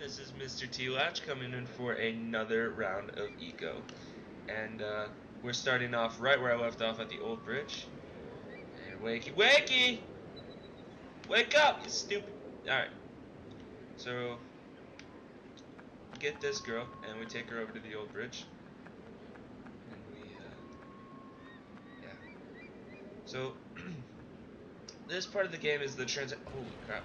this is Mr. TLatch coming in for another round of Eco. And we're starting off right where I left off at the old bridge. And wakey, wakey! Wake up, you stupid! Alright. So, get this girl, and we take her over to the old bridge. And we, yeah. So, this part of the game is the holy crap.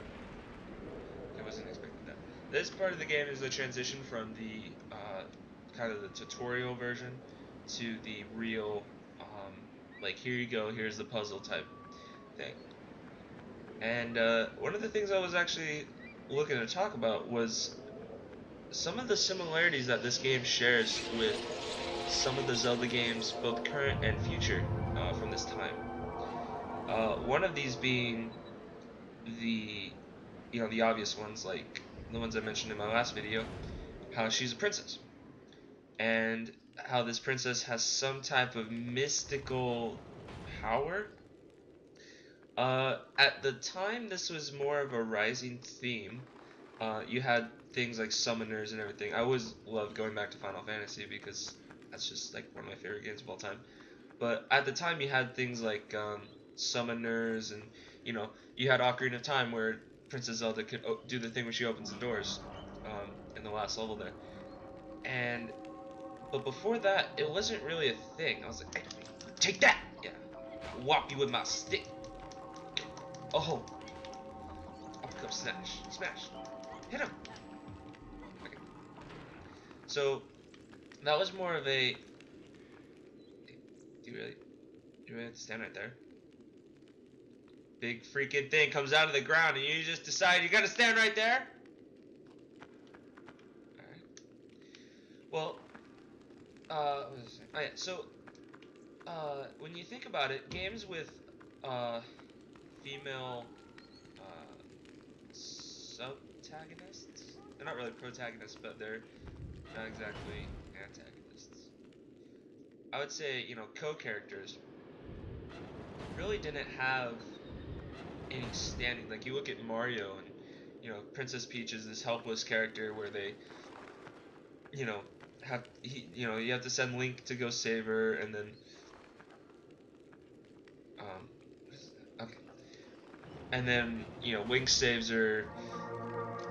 I wasn't expecting that. This part of the game is the transition from the kind of the tutorial version to the real, like, here you go, here's the puzzle type thing. And one of the things I was actually looking to talk about was some of the similarities that this game shares with some of the Zelda games, both current and future, from this time. One of these being the obvious ones, like the ones I mentioned in my last video, how she's a princess, and how this princess has some type of mystical power. At the time, this was more of a rising theme. You had things like summoners and everything. I always loved going back to Final Fantasy because that's just like one of my favorite games of all time. But at the time, you had things like summoners, and you had Ocarina of Time where Princess Zelda could do the thing when she opens the doors in the last level there. But before that, it wasn't really a thing. I was like, hey, take that! Yeah, whop you with my stick. Oh, uppercut smash, smash, hit him. Okay. So that was more of a. Do you really have to stand right there? Big freaking thing comes out of the ground, and you just decide you gotta stand right there. All right. Well, what was I saying? Oh yeah. So, when you think about it, games with female subtagonists. They're not really protagonists, but they're not exactly antagonists. I would say, co-characters really didn't have any standing. Like, you look at Mario, and, Princess Peach is this helpless character where they, you have to send Link to go save her, and then, okay. And then, Link saves her,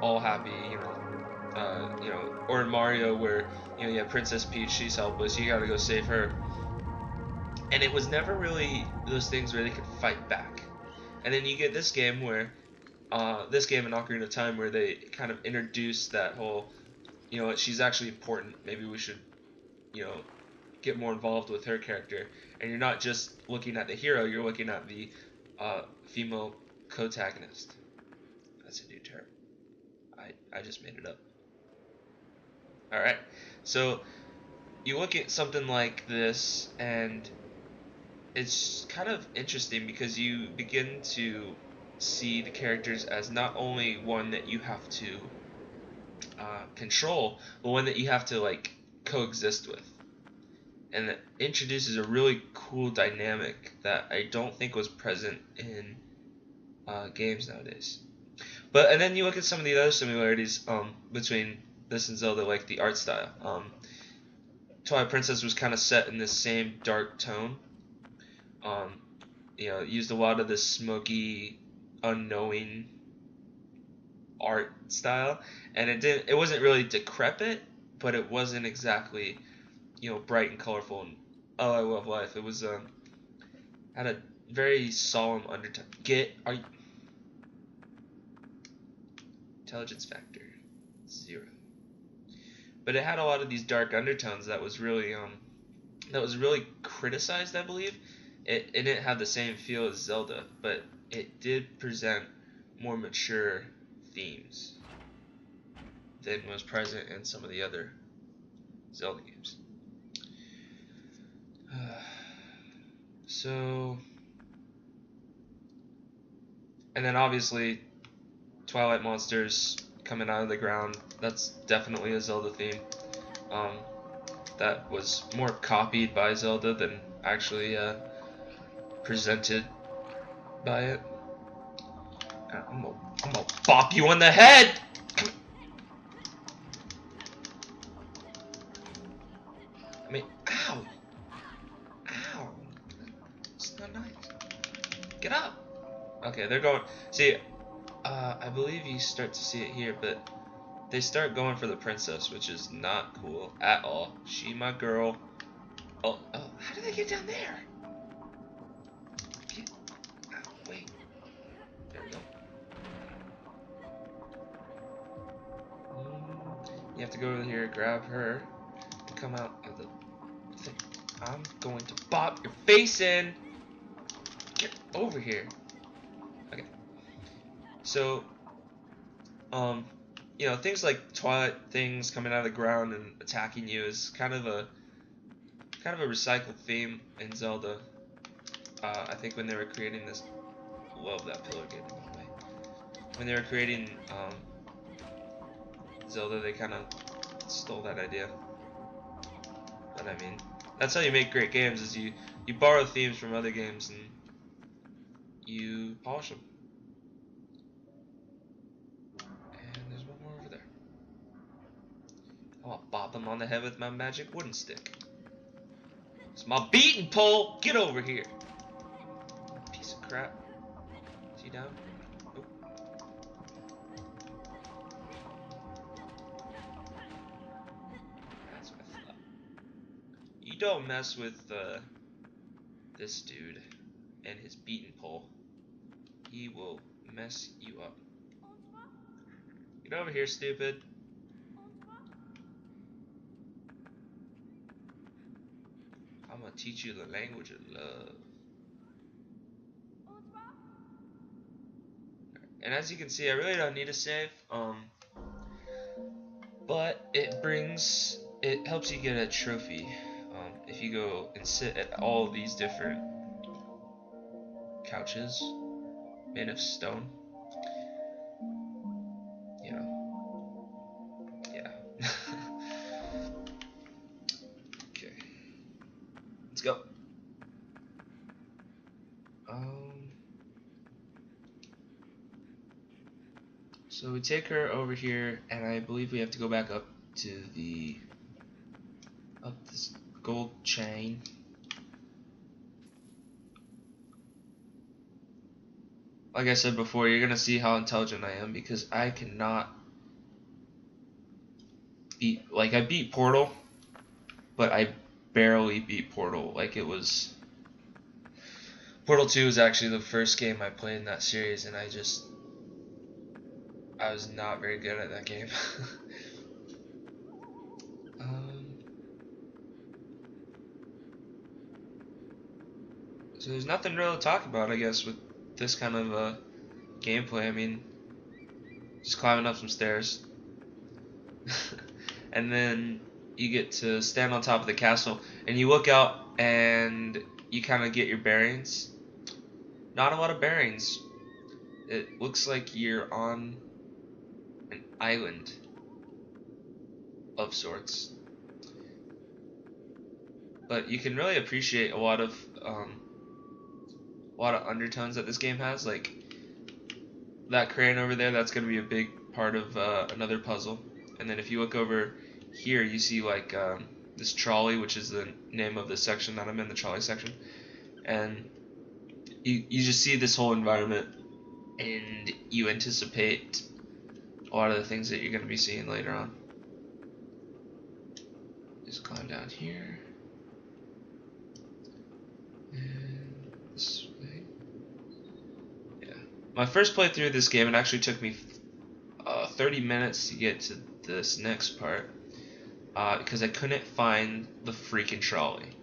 all happy, or in Mario where, you have Princess Peach, she's helpless, you gotta go save her. And it was never really those things where they could fight back. And then you get this game where, this game in Ocarina of Time, where they kind of introduce that whole, she's actually important, maybe we should, get more involved with her character. And you're not just looking at the hero, you're looking at the female protagonist. That's a new term. I just made it up. Alright, so you look at something like this, and it's kind of interesting because you begin to see the characters as not only one that you have to control, but one that you have to, like, coexist with. And it introduces a really cool dynamic that I don't think was present in games nowadays. And then you look at some of the other similarities between this and Zelda, like the art style. Twilight Princess was kind of set in this same dark tone. It used a lot of this smoky, unknowing art style, and it wasn't really decrepit, but it wasn't exactly, bright and colorful and oh, I love life. It was had a very solemn undertone. Intelligence factor 0. But it had a lot of these dark undertones that was really criticized, I believe. It didn't have the same feel as Zelda, but it did present more mature themes than was present in some of the other Zelda games. And then obviously Twilight monsters coming out of the ground, that's definitely a Zelda theme. That was more copied by Zelda than actually presented by it. I'm gonna bop you on the head! mean, ow! Ow! It's not nice. Get up! Okay, they're going. See, I believe you start to see it here, but they start going for the princess, which is not cool at all. She my girl. Oh, how did they get down there? Get, wait. There we go. You have to go over here, grab her, and come out of the thing. I'm going to bop your face in. Get over here. Okay. So, you know, things like Twilight things coming out of the ground and attacking you is kind of a recycled theme in Zelda. I think when they were creating this, love that pillar game by the way. When they were creating Zelda, they kind of stole that idea. But I mean, that's how you make great games: is you borrow themes from other games and you polish them. And there's one more over there. I'll bop him on the head with my magic wooden stick. It's my beating pole. Get over here, piece of crap. Is he down? Nope. That's what I thought. You don't mess with this dude and his beating pole. He will mess you up. Get over here, stupid. I'm gonna teach you the language of love. And as you can see, I really don't need a save. But it helps you get a trophy. If you go and sit at all these different couches made of stone, you know, yeah. Okay, let's go. So we take her over here, and I believe we have to go back up to up this gold chain. Like I said before, you're gonna see how intelligent I am because I cannot beat. Like I beat Portal, but I barely beat Portal. Like it was. Portal 2 was actually the first game I played in that series, and I was not very good at that game. So there's nothing real to talk about, I guess, with this kind of gameplay. I mean, just climbing up some stairs. And then you get to stand on top of the castle, and you look out, and you kind of get your bearings. Not a lot of bearings. It looks like you're on an island of sorts. But you can really appreciate a lot of undertones that this game has. Like that crane over there, that's going to be a big part of another puzzle. And then if you look over here, you see like this trolley, which is the name of the section that I'm in, the trolley section. And you just see this whole environment, and you anticipate a lot of the things that you're going to be seeing later on. Just climb down here. And this way. Yeah. My first playthrough of this game, it actually took me 30 minutes to get to this next part because I couldn't find the freaking trolley.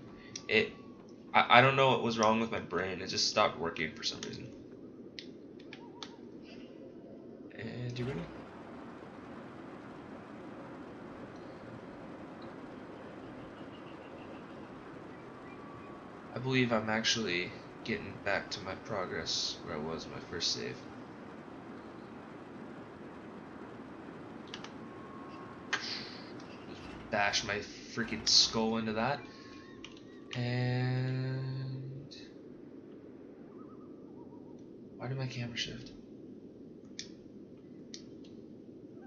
I don't know what was wrong with my brain. It just stopped working for some reason. And you ready? I believe I'm actually getting back to my progress where I was my first save. Bash my freaking skull into that. And why did my camera shift?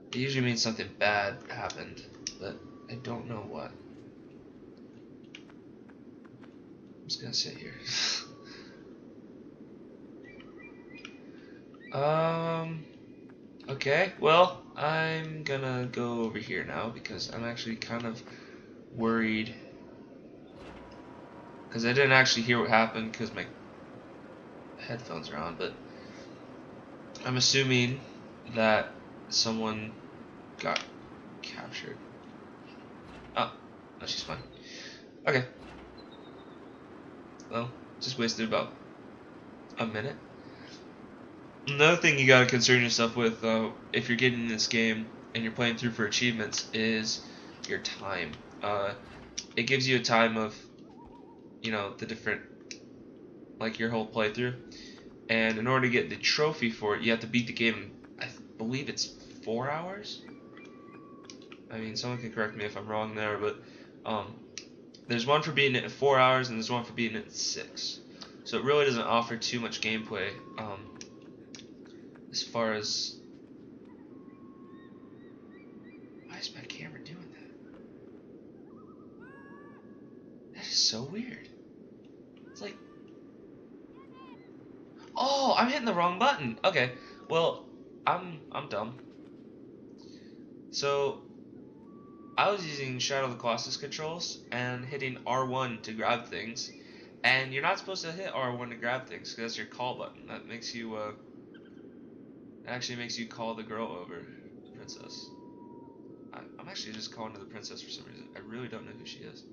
It usually means something bad happened, but I don't know what. I'm just gonna sit here. Okay, well, I'm gonna go over here now because I'm actually kind of worried. Because I didn't actually hear what happened because my headphones are on, but I'm assuming that someone got captured. Oh, no, she's fine. Okay. Well, just wasted about a minute. Another thing you gotta concern yourself with if you're getting in this game and you're playing through for achievements is your time. It gives you a time of, the different, like your whole playthrough. And in order to get the trophy for it, you have to beat the game, I believe it's 4 hours? I mean, someone can correct me if I'm wrong there, but um, there's one for beating it in 4 hours and there's one for beating it in 6. So it really doesn't offer too much gameplay as far as... Why is my camera doing that? That is so weird. It's like... Oh, I'm hitting the wrong button. Okay, well, I'm dumb. So I was using Shadow of the Colossus controls and hitting R1 to grab things, and you're not supposed to hit R1 to grab things because that's your call button. That makes you actually makes you call the girl over, the princess. I'm actually just calling her the princess for some reason. I really don't know who she is.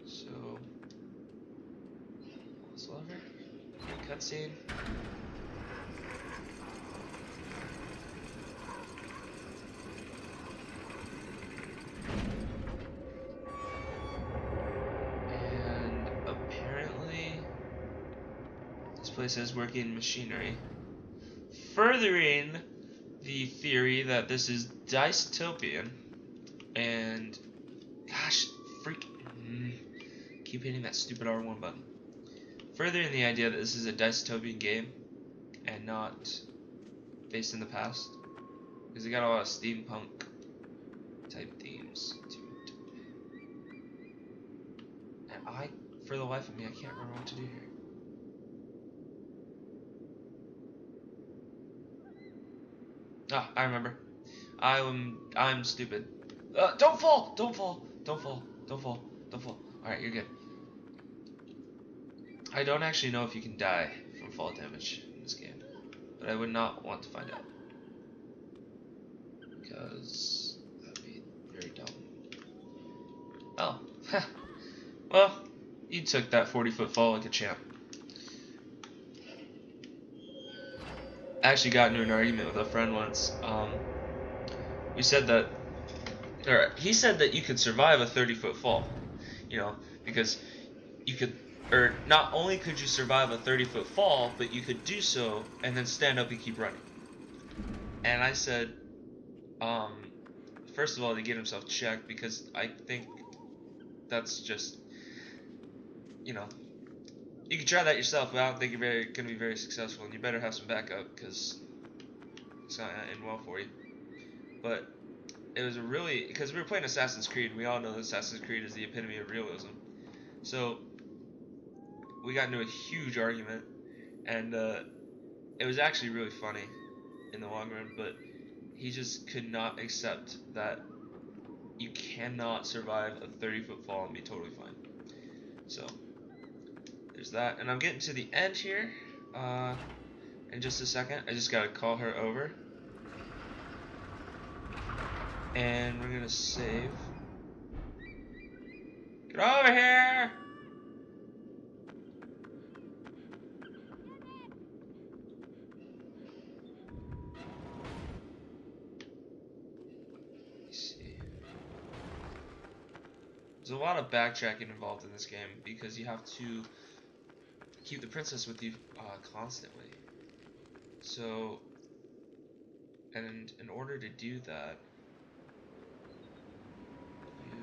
So, let's love her. Cutscene. And apparently, this place has working machinery, furthering the theory that this is dystopian. And gosh, freak, keep hitting that stupid R1 button. Furthering the idea that this is a dystopian game and not based in the past, because it got a lot of steampunk type themes to it. And for the life of me, I can't remember what to do here. Ah, I remember. I'm stupid. Don't fall! Don't fall! Don't fall! Don't fall! Don't fall! Alright, you're good. I don't actually know if you can die from fall damage in this game, but I would not want to find out, because that'd be very dumb. Oh, well, you took that 40-foot fall like a champ. I actually got into an argument with a friend once. We said that, or he said that you could survive a 30-foot fall, because you could, or not only could you survive a 30-foot fall, but you could do so and then stand up and keep running. And I said, first of all, to get himself checked, because I think that's just, you can try that yourself, but I don't think you're going to be very successful, and you better have some backup, because it's not going to end well for you. But it was because we were playing Assassin's Creed, we all know that Assassin's Creed is the epitome of realism. So we got into a huge argument, and it was actually really funny in the long run, but he just could not accept that you cannot survive a 30-foot fall and be totally fine. So there's that, and I'm getting to the end here in just a second. I just gotta call her over, and we're gonna save. Get over here! There's a lot of backtracking involved in this game because you have to keep the princess with you constantly. So, and in order to do that, you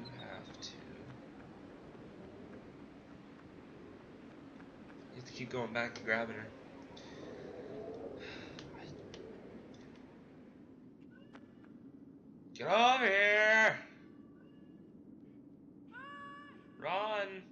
have to keep going back and grabbing her. Get over here! Run!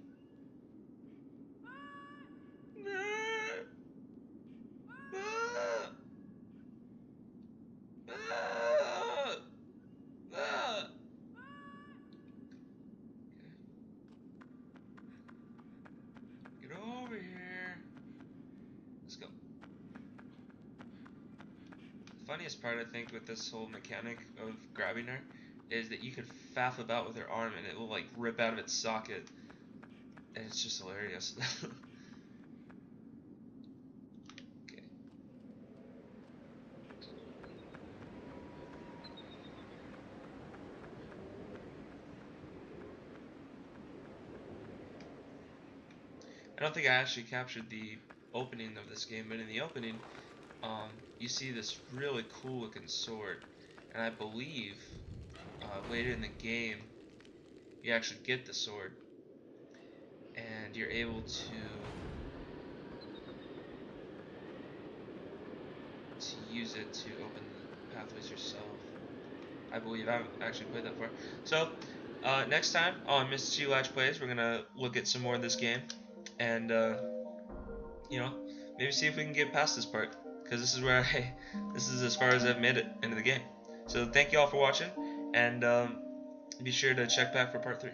Get over here. Let's go. The funniest part, I think, with this whole mechanic of grabbing her is that you can faff about with her arm and it will like rip out of its socket. And it's just hilarious. Okay. I don't think I actually captured the opening of this game, but in the opening, you see this really cool looking sword, and I believe later in the game you actually get the sword, and you're able to use it to open the pathways yourself. I believe I haven't actually played that far. So next time on Mr. TLatch Plays, we're gonna look at some more of this game, and you know, maybe see if we can get past this part, because this is where this is as far as I've made it into the game. So thank you all for watching, and be sure to check back for part 3.